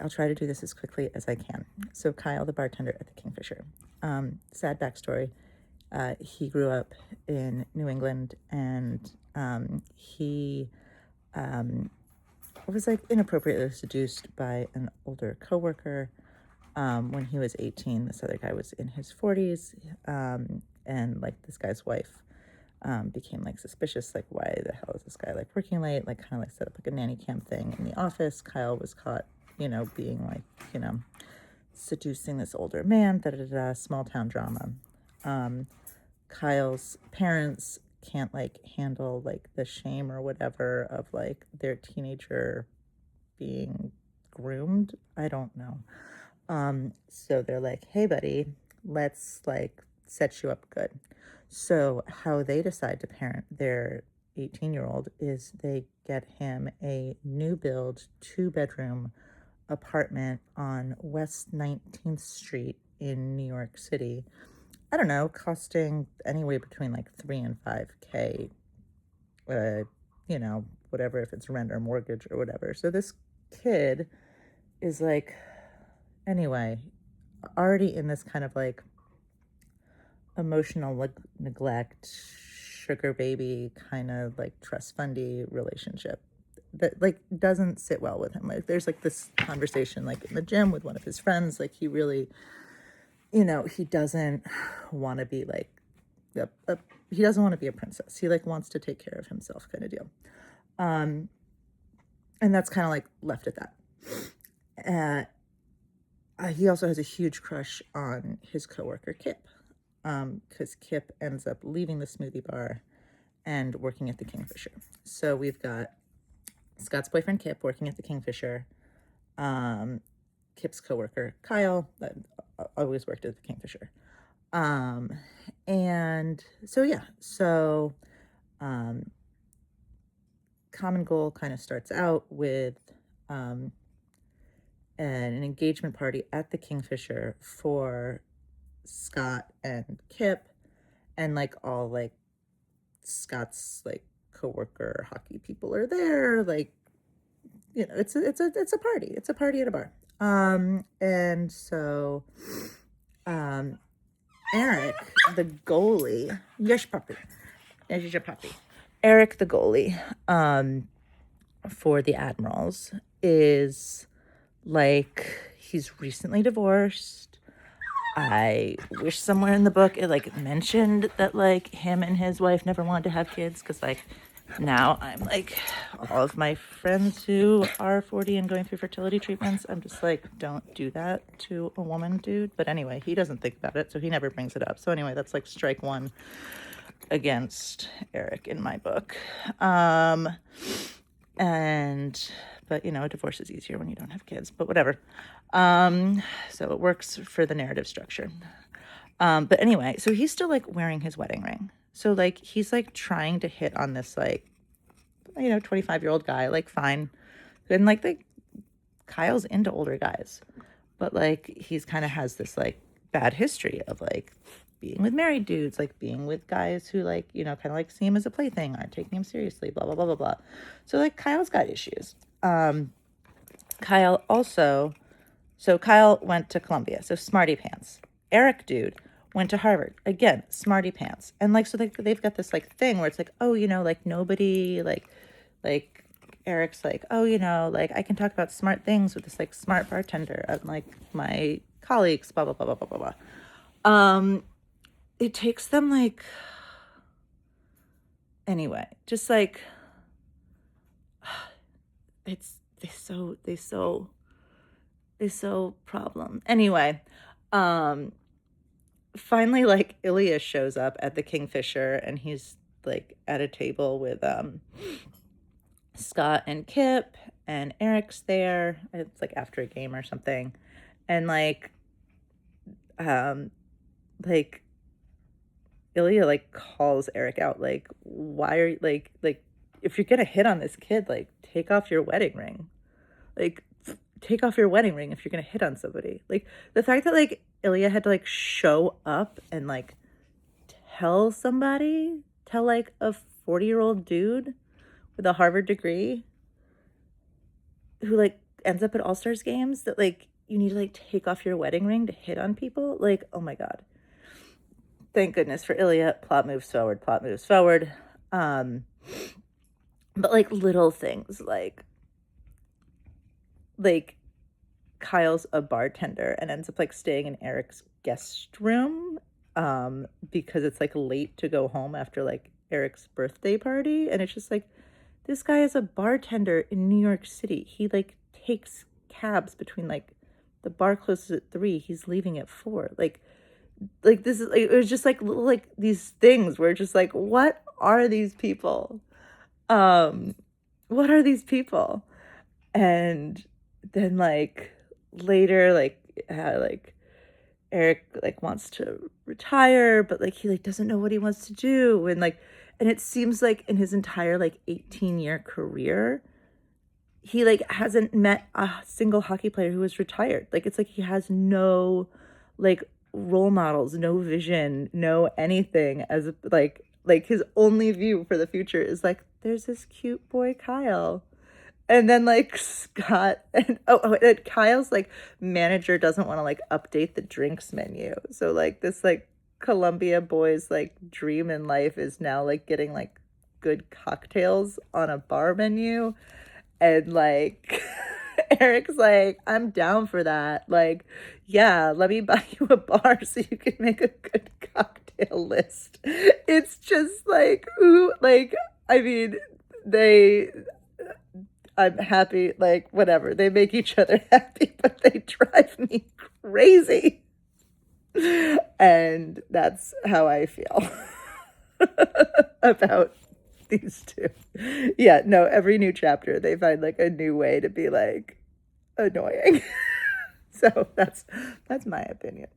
I'll try to do this as quickly as I can. So Kyle, the bartender at the Kingfisher, sad backstory. He grew up in New England, and he was like inappropriately seduced by an older coworker when he was 18. This other guy was in his 40s, and like this guy's wife became like suspicious, like why the hell is this guy like working late, like kind of like set up like a nanny cam thing in the office. Kyle was caught, being like, seducing this older man, small town drama. Kyle's parents can't like handle like the shame or whatever of like their teenager being groomed. I don't know. So they're like, hey buddy, let's like set you up good. So how they decide to parent their 18-year-old is they get him a new build 2-bedroom apartment on West 19th Street in New York City. I don't know, costing anywhere between like 3 and 5K, whatever, if it's rent or mortgage or whatever. So this kid is like, anyway, already in this kind of like emotional neglect, sugar baby kind of like trust fundy relationship that like doesn't sit well with him. Like there's like this conversation like in the gym with one of his friends, like he really, he doesn't want to be like he doesn't want to be a princess. He like wants to take care of himself kind of deal. And that's kind of like left at that. He also has a huge crush on his coworker Kip, because Kip ends up leaving the smoothie bar and working at the Kingfisher. So we've got Scott's boyfriend Kip working at the Kingfisher, Kip's coworker Kyle that always worked at the Kingfisher, and so yeah, Common Goal kind of starts out with an engagement party at the Kingfisher for Scott and Kip, and like all like Scott's like coworker hockey people are there. Like, it's a party. It's a party at a bar. And so Eric, the goalie, yes puppy, yes your puppy. Eric, the goalie, for the Admirals is like he's recently divorced. I wish somewhere in the book it like mentioned that like him and his wife never wanted to have kids, because like now I'm like all of my friends who are 40 and going through fertility treatments, I'm just like, don't do that to a woman, dude. But anyway, he doesn't think about it, so he never brings it up. So anyway, that's like strike one against Eric in my book. But a divorce is easier when you don't have kids, but whatever. So it works for the narrative structure. But anyway, so he's still like wearing his wedding ring. So like he's like trying to hit on this like 25-year-old guy, like fine. And like Kyle's into older guys, but like he's kind of has this like bad history of like being with married dudes, like being with guys who like, kind of like see him as a plaything, aren't taking him seriously, blah, blah, blah, blah, blah. So like Kyle's got issues. Kyle went to Columbia, so smarty pants. Eric dude went to Harvard, again, smarty pants. And like, so they've got this like thing where it's like, oh, like nobody like Eric's like, oh, like I can talk about smart things with this like smart bartender and like my colleagues, blah, blah, blah, blah, blah, blah, blah. It takes them like, anyway, just like, they so problem. Anyway, finally like Ilya shows up at the Kingfisher and he's like at a table with Scott and Kip, and Eric's there. It's like after a game or something. And like Ilya like calls Eric out, like, why are you like if you're gonna hit on this kid, like take off your wedding ring. Like take off your wedding ring if you're gonna hit on somebody. Like the fact that like Ilya had to like show up and like tell like a 40-year-old dude with a Harvard degree who like ends up at All-Stars games that like you need to like take off your wedding ring to hit on people. Like, oh my God. Thank goodness for Ilya. Plot moves forward, plot moves forward. But like little things like Kyle's a bartender and ends up like staying in Eric's guest room because it's like late to go home after like Eric's birthday party, and it's just like this guy is a bartender in New York City. He like takes cabs between like the bar closes at 3, he's leaving at 4. Like this is like it was just like little like these things where just like what are these people? What are these people? And then like later like Eric like wants to retire, but like he like doesn't know what he wants to do, and it seems like in his entire like 18-year career he like hasn't met a single hockey player who is retired. Like it's like he has no like role models, no vision, no anything as like his only view for the future is like there's this cute boy Kyle. And then like Scott and Kyle's like manager doesn't want to like update the drinks menu. So like this like Columbia boy's like dream in life is now like getting like good cocktails on a bar menu. And like Eric's like, I'm down for that. Like, yeah, let me buy you a bar so you can make a good cocktail list. It's just like, ooh, like, I mean, I'm happy, like, whatever. They make each other happy, but they drive me crazy. And that's how I feel about these two. Yeah, no, every new chapter they find like a new way to be like annoying. So that's my opinion.